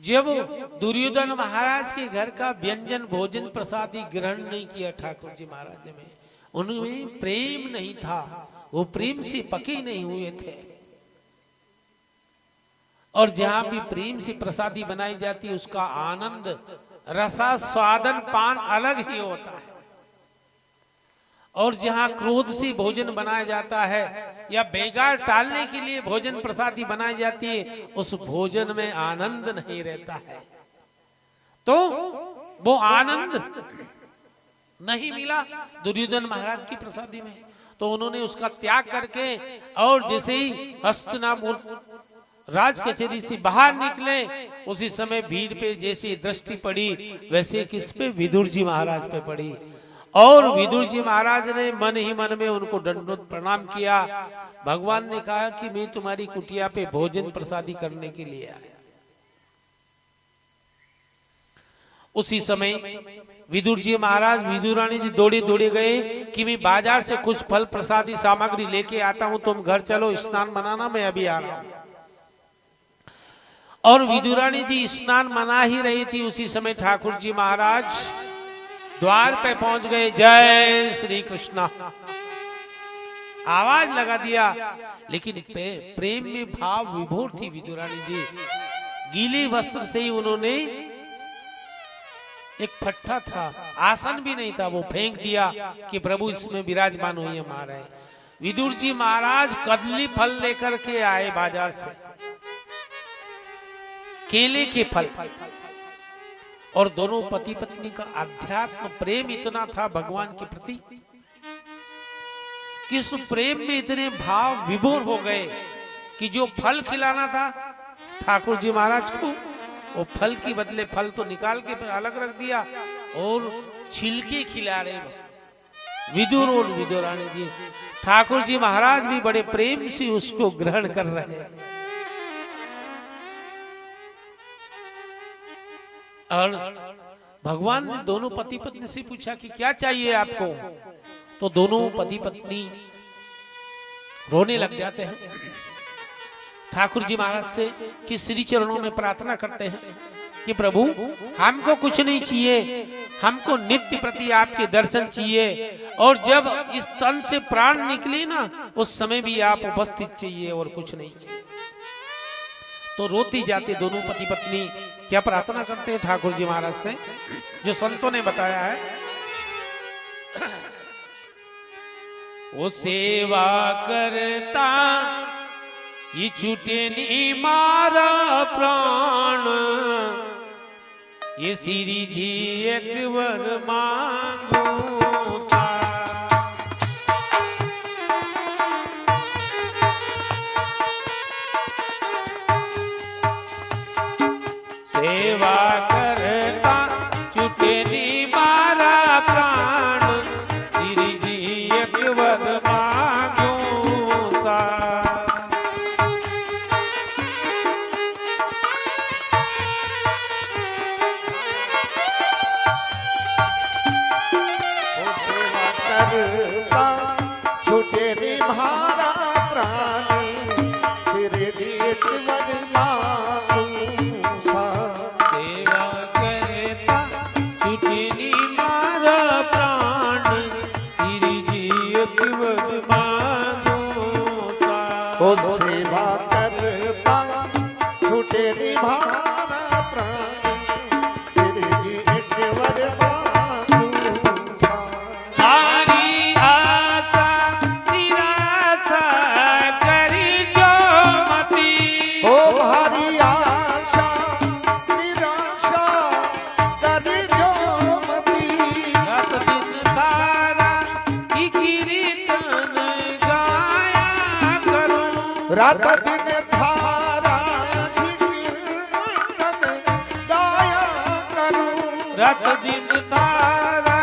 जब दुर्योधन महाराज के घर का व्यंजन भोजन प्रसादी ग्रहण नहीं किया ठाकुर जी महाराज में, उनमें प्रेम नहीं था, वो प्रेम से पके नहीं हुए थे। और जहां भी प्रेम से प्रसादी बनाई जाती है उसका आनंद रसा स्वादन पान अलग ही होता है। और जहां क्रोध से भोजन बनाया जाता है या बेगार टालने के लिए भोजन प्रसादी बनाई जाती है, उस भोजन में आनंद नहीं रहता है। तो वो आनंद नहीं मिला दुर्योधन महाराज की प्रसादी में, तो उन्होंने उसका त्याग करके और जैसे ही हस्तिनापुर राज कचहरी से बाहर निकले, उसी समय भीड़ पे जैसी दृष्टि पड़ी वैसे किस पे, विदुर जी महाराज पे पड़ी। और विदुर जी महाराज ने मन ही मन में उनको दंडवत प्रणाम किया। भगवान ने कहा कि मैं तुम्हारी कुटिया पे भोजन प्रसादी करने के लिए आया। उसी समय विदुर जी महाराज विदुरानी जी दौड़े दौड़े गए कि मैं बाजार से कुछ फल प्रसादी सामग्री लेके आता हूं, तुम घर चलो स्नान मनाना, मैं अभी आ रहा हूं। और विदुरानी जी स्नान मना ही रही थी, उसी समय ठाकुर जी महाराज द्वार पे पहुंच गए। जय श्री कृष्णा आवाज लगा दिया, लेकिन प्रेम में भाव विभोर थी विदुरानी जी। गीले वस्त्र से ही उन्होंने, एक फट्टा था, आसन भी नहीं था, वो फेंक दिया कि प्रभु इसमें विराजमान हुई हमारे। विदुर जी महाराज कदली फल लेकर के आए बाजार से, केले के फल। और दोनों पति पत्नी का अध्यात्म प्रेम इतना था भगवान के प्रति कि इस प्रेम में इतने भाव विभोर हो गए कि जो फल खिलाना था ठाकुर जी महाराज को, वो फल की बदले फल तो निकाल के फिर अलग रख दिया और छिलके खिला रहे विदुर और विदुरानी जी। ठाकुर जी महाराज भी बड़े प्रेम से उसको ग्रहण कर रहे हैं। और भगवान ने दोनों पति पत्नी से पूछा कि क्या चाहिए आपको, तो दोनों पति पत्नी रोने लग जाते हैं। ठाकुर जी महाराज से कि श्री चरणों में प्रार्थना करते हैं कि प्रभु हमको कुछ नहीं चाहिए, हमको नित्य प्रति आपके दर्शन चाहिए, और जब इस तन से प्राण निकले ना उस समय भी आप उपस्थित चाहिए और कुछ नहीं चाहिए। तो रोती जाते दोनों पति पत्नी क्या प्रार्थना करते हैं ठाकुर जी महाराज से, जो संतों ने बताया है। वो सेवा करता ये छूटे नहीं मारा प्राण, ये श्री जी एक वर मांगो सा। सेवा करता छूटे नहीं मारा प्राण, श्री जी एक वर मांगो सा। छूटे निभारा प्राणी, तेरे दिए वर मांगू सा। सेवा करता छूटे निभारा प्राण, श्री जी एक वर मांगू सा। ओ सेवा करता छूटे निभारा प्राणी, तेरे जी एक वर मांगू सा। हरी आशा निराशा करी जो मती, ओ हरी आशा निराशा कर जो मती। रात दिन तारा की कीर्तन गाया करूं, रात दिन धारा कीर्तन गाया करूं। रात दिन तारा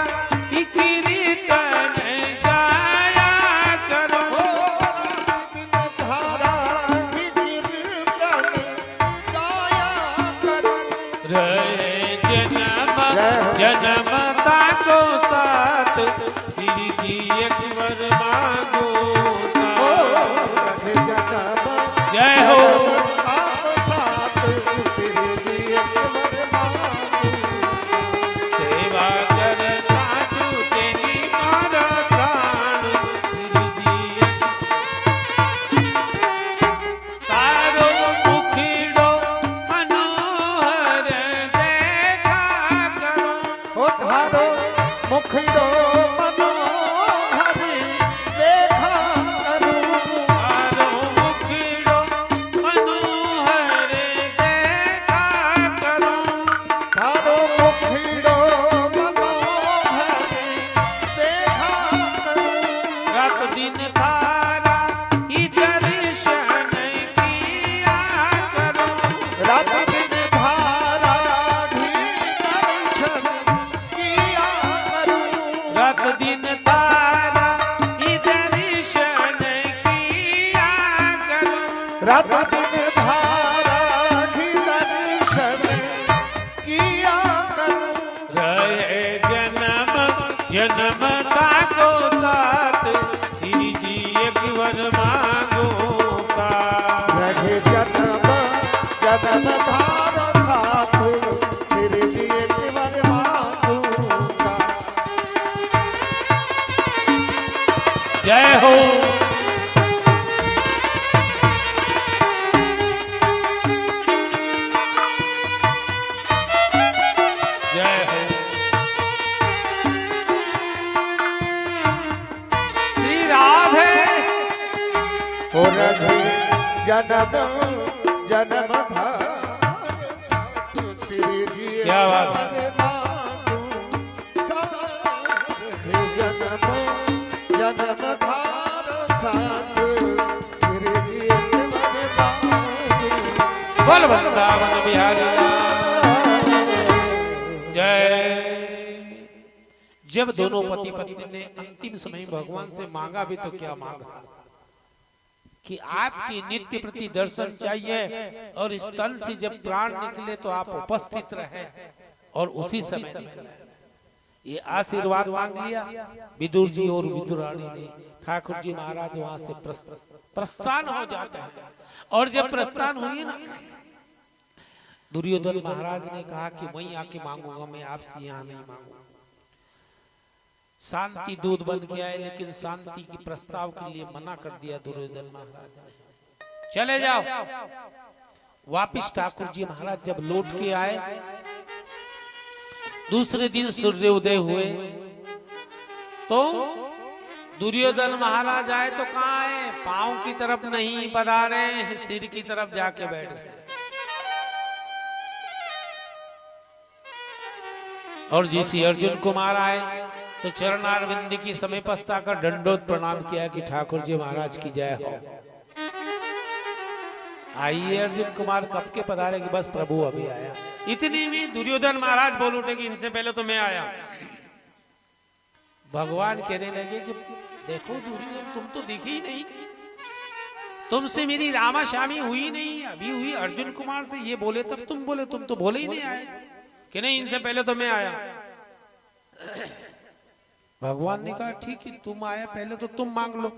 की कीर्तन गाया करूं। ओ रात दिन धारा कीर्तन गाया करूं। रहे जन्म ताको साथ, श्री जी एक वर मांगो सा। जय हो। साथ तेरे दिए रात दिन धारा ही दर्शन किया करूं। रहे जन्म जन्म का को साथ श्री जी एक वर मांगो का। रहे जन्म जन्म धारा साथ श्री जी एक वर मांगूंगा। जय हो। जय हो। श्री राधे। और रहे जन्म जन्म धार साथ श्री जी क्या बात है। जन्म जन्म धार साथ श्री जी बोल वृंदावन बिहारी जय। जब दोनों पति पत्नी ने अंतिम समय भगवान से मांगा भी तो क्या मांगा कि आपकी नित्य प्रति दर्शन चाहिए और इस तन से जब प्राण निकले तो आप उपस्थित रहे और उसी समय निकले। ये आशीर्वाद मांग लिया विदुर जी और विदुरानी ने। ठाकुर जी महाराज वहां से प्रस्थान हो जाते हैं। और जब प्रस्थान हुई ना, दुर्योधन महाराज ने कहा कि वहीं आके मांगूंगा, मैं आपसे यहाँ नहीं मांगूंगा। शांति दूत बन के आए लेकिन शांति की प्रस्ताव के लिए मना कर दिया दुर्योधन महाराज ने। चले जाओ। वापिस ठाकुर जी महाराज जब लौट के आए, दूसरे दिन सूर्योदय हुए तो दुर्योधन महाराज आए तो कहाँ आए? पांव की तरफ नहीं पधारे, सिर की तरफ जाके बैठ गए। और जिसी अर्जुन कुमार आए तो चरणारविंद की समीपस्थ आकर दंडोत प्रणाम किया कि ठाकुर जी महाराज की जय हो। आइए अर्जुन कुमार कब के पधारे कि बस प्रभु अभी आया। इतनी में दुर्योधन महाराज बोल उठे कि इनसे पहले तो मैं आया। भगवान कहने लगे कि देखो दुर्योधन, तुम तो दिखे ही नहीं, तुमसे मेरी रामा शामी हुई नहीं, अभी हुई। अर्जुन कुमार से ये बोले तब तुम बोले, तुम तो बोले ही नहीं आए कि नहीं इनसे पहले तो मैं आया। भगवान ने कहा ठीक है, तुम आया पहले तो तुम मांग लो।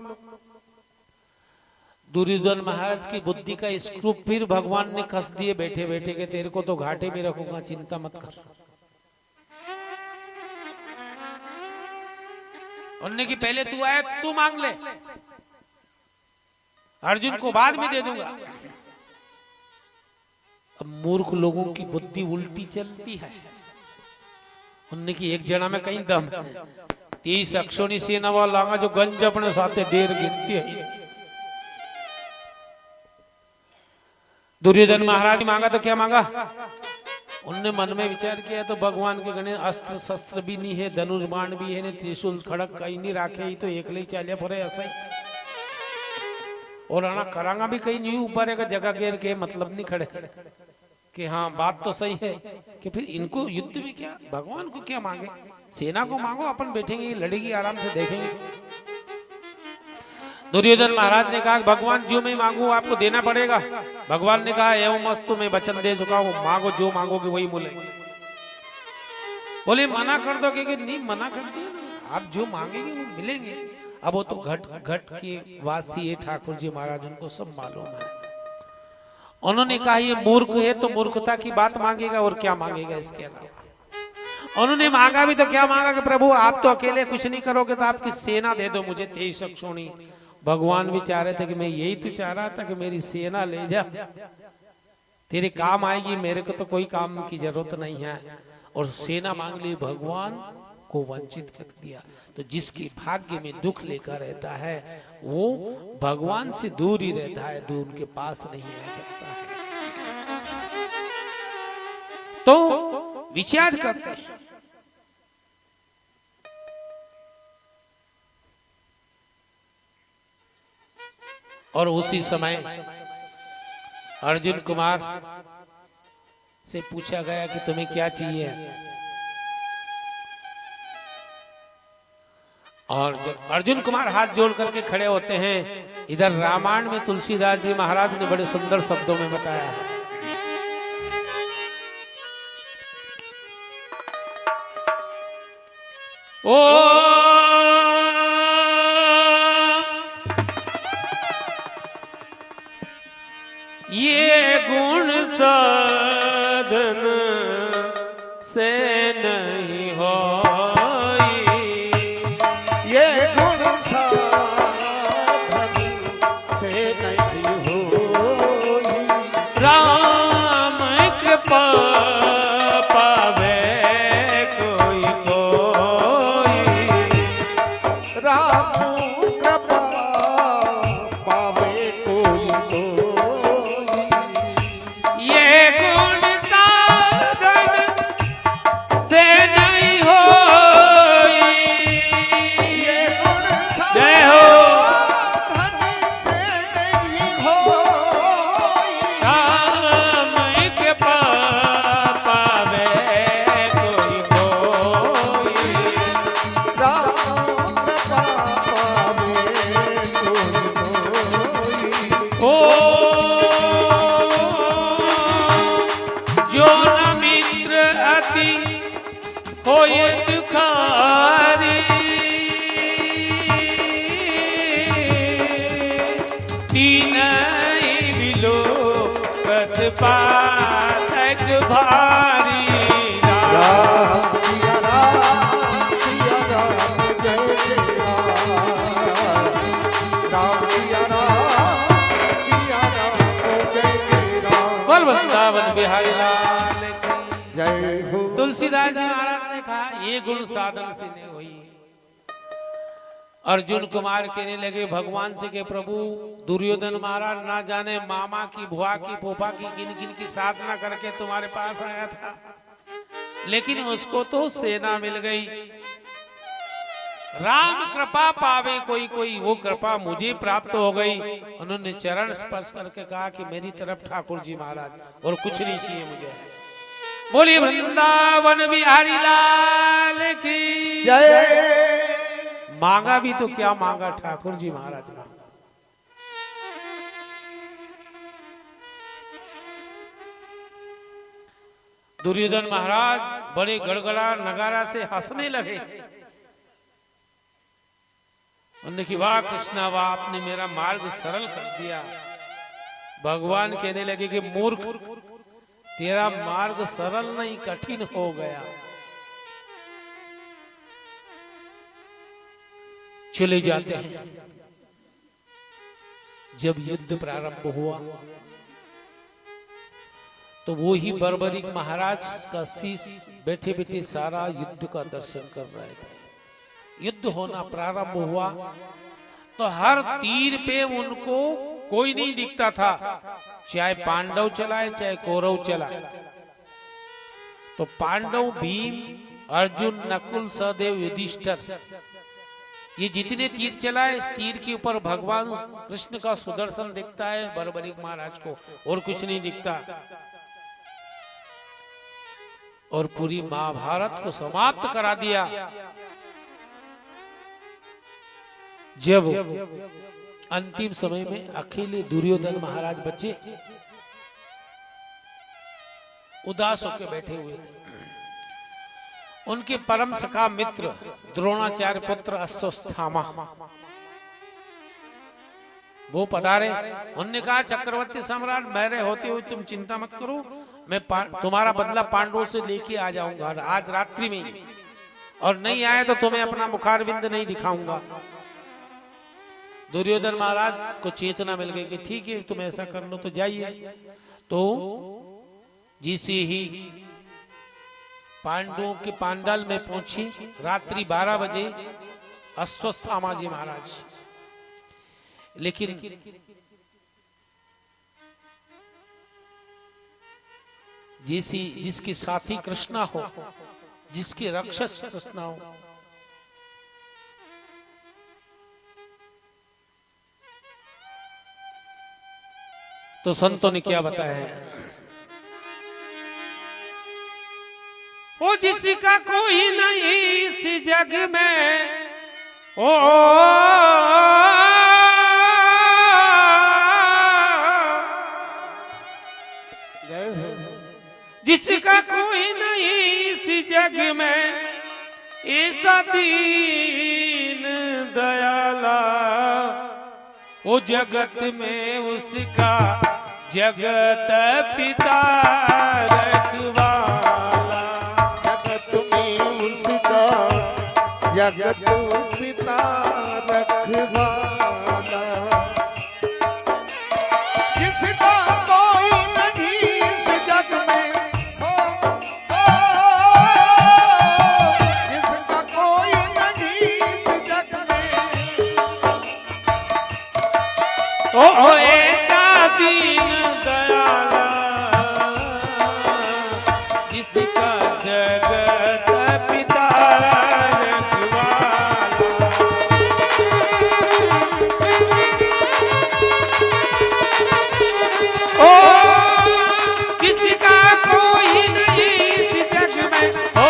दुर्योधन महाराज की बुद्धि का स्क्रू फिर भगवान ने कस दिए बैठे बैठे के तेरे को तो घाटे में रखूंगा, चिंता मत कर। उन्होंने कि पहले तू आया तू मांग ले, अर्जुन को बाद में दे दूंगा। अब मूर्ख लोगों की बुद्धि उल्टी चलती है। उन्होंने कि एक जना में कहीं दम है, 30 अक्षोणी सेना वाला जो गंज अपने साथे ढेर गिनती है। दुर्योधन महाराज मांगा तो क्या मांगा? उनने मन में विचार किया तो भगवान के गणे अस्त्र शस्त्र भी नहीं है, धनुष बाण भी है, त्रिशूल खड़क कहीं नहीं राखे, ही तो एकले ही चालिया फरे ऐसा ही। और आना करांगा भी कहीं नहीं ऊपर का जगह घेर के मतलब नहीं खड़े कि हाँ बात तो सही है कि फिर इनको युद्ध में क्या, भगवान को क्या मांगे, सेना को मांगो, अपन बैठेंगे लड़ेगी आराम से देखेंगे। दुर्योधन महाराज ने कहा भगवान जो मैं मांगू आपको देना पड़ेगा। भगवान ने कहा एवं मस्तु मैं वचन दे चुका हूं, मांगो जो मांगोगे वही मिलेगा। बोले मना कर दो कि नहीं, मना कर दिया ना, आप जो मांगेंगे वो मिलेंगे। अब वो तो घट घट के वासी है ठाकुर जी महाराज, उनको सब मालूम है। उन्होंने कहा ये मूर्ख है तो मूर्खता की बात मांगेगा और क्या मांगेगा इसके अलावा। उन्होंने मांगा भी तो क्या मांगा कि प्रभु आप तो अकेले कुछ नहीं करोगे तो आपकी सेना दे दो मुझे 23 अक्षोणी। भगवान भी चाह रहे थे कि मैं यही तो चाह रहा था कि मेरी सेना ले जा, तेरे काम आएगी, मेरे को तो कोई काम की जरूरत नहीं है। और सेना मांग ली, भगवान को वंचित कर दिया। तो जिसके भाग्य में दुख लेकर रहता है वो भगवान से दूर ही रहता है, दूर उनके पास नहीं आ सकता है। तो विचार करते हैं और उसी समय अर्जुन कुमार से पूछा गया कि तुम्हें क्या चाहिए। और जब अर्जुन कुमार हाथ जोड़ करके खड़े होते हैं इधर रामायण में तुलसीदास जी महाराज ने बड़े सुंदर शब्दों में बताया है। ओ ये गुण साधन से नहीं होई, ये गुण साधन से नहीं होई, राम कृपा पावे कोई कोई, राम कृपा पावे कोई कोई, ये गुण साधन से नहीं होई, ये गुण जय हो साधन से नहीं होई, राम कृपा पावे कोई कोई, राम कृपा पावे कोई कोई। ओ जो न मित्र अति होय दुखारी, तीन बिलो पद पातक भारी, राम सिया राम जय जय राम सिया राम जय जय राम। बोल वृंदावन बिहारी लाल की। जय हो। तुलसीदास जी महाराज ने कहा ये गुण साधन से नहीं हुई। अर्जुन कुमार कहने लगे भगवान से के प्रभु दुर्योधन महाराज ना जाने मामा की भुआ की पोपा की किन किन की साधना करके तुम्हारे पास आया था, लेकिन उसको तो सेना मिल गई। राम कृपा पावे कोई कोई, वो कृपा मुझे प्राप्त हो गई। उन्होंने चरण स्पर्श करके कहा कि मेरी तरफ ठाकुर जी महाराज और कुछ नहीं चाहिए मुझे। बोलिए वृंदावन बिहारी लाल की जय। मांगा भी तो क्या मांगा ठाकुर जी महाराज ने। दुर्योधन महाराज बड़े गड़गड़ा नगारा से हंसने लगे। उन्होंने कि वाह कृष्णा वाह, आपने मेरा मार्ग सरल कर दिया। भगवान कहने लगे कि मूर्ख, तेरा मार्ग सरल नहीं कठिन हो गया। चले जाते हैं। जब युद्ध प्रारंभ हुआ तो वो ही बर्बरिक महाराज का शीश बैठे बैठे सारा युद्ध का दर्शन कर रहे थे। युद्ध होना प्रारंभ हुआ तो हर तीर पे उनको कोई नहीं दिखता था, चाहे पांडव चलाए चाहे कौरव चलाए। तो पांडव भीम, अर्जुन, नकुल, सहदेव, युधिष्ठिर, ये जितने तीर चलाए, इस तीर के ऊपर भगवान कृष्ण का सुदर्शन दिखता है बर्बरिक महाराज को, और कुछ नहीं दिखता। और पूरी महाभारत को समाप्त करा दिया। जब अंतिम समय में अकेले दुर्योधन महाराज बचे, उदास होकर बैठे हुए थे। उनके परम सखा मित्र द्रोणाचार्य पुत्र अश्वत्थामा वो पधारे। उन्होंने कहा चक्रवर्ती सम्राट, मेरे होते हुए तुम चिंता मत करो, मैं तुम्हारा बदला पांडवों से लेके आ जाऊंगा आज रात्रि में ही, और नहीं आए तो तुम्हें अपना मुखारविंद नहीं दिखाऊंगा। दुर्योधन महाराज को चेतना मिल गई कि ठीक है तुम ऐसा कर लो तो जाइए। तो जिसे ही पांडवों के पांडाल में पहुंची रात्रि 12 बजे अश्वत्थामा जी महाराज, लेकिन जिसके साथी कृष्णा हो, जिसके रक्षस कृष्णा हो, तो संतों ने क्या बताया है, ओ जिसका कोई नहीं इस जग में, ओ जिसका कोई नहीं इस जग में ऐसा दीन दयाला, वो जगत में उसका जगत पिता रखवाला। जगत में उसका जगत पिता रखवाला। जिसका कोई नहीं इस जग में हो, जिसका कोई नहीं इस जग में, ओ ऐसा दीन दयाला, जिसका जगत पिता रखवाला। ओ किसका कोई नहीं इस जग में, ओ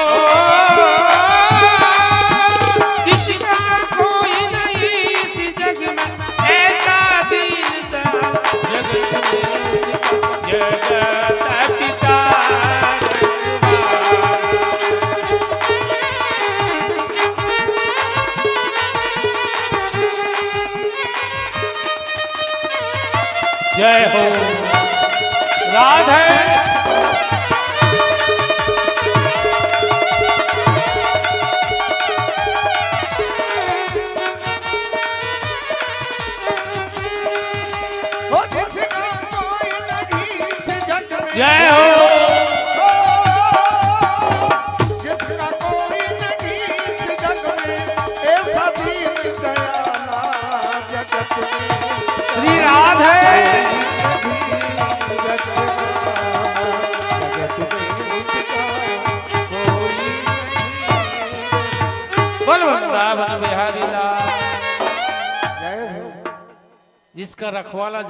किसका कोई नहीं इस जग में ऐसा दीन दयाल, जगत में उसका जगत पिता रखवाला। जय हो राधे। ओ जिसका कोई नहीं इस जग में, जय हो जिसका कोई नहीं इस जग में ऐसा दीन दयाला, जगत में श्री राधे। बोल वृंदावन बिहारी लाल, जिसका रखवाला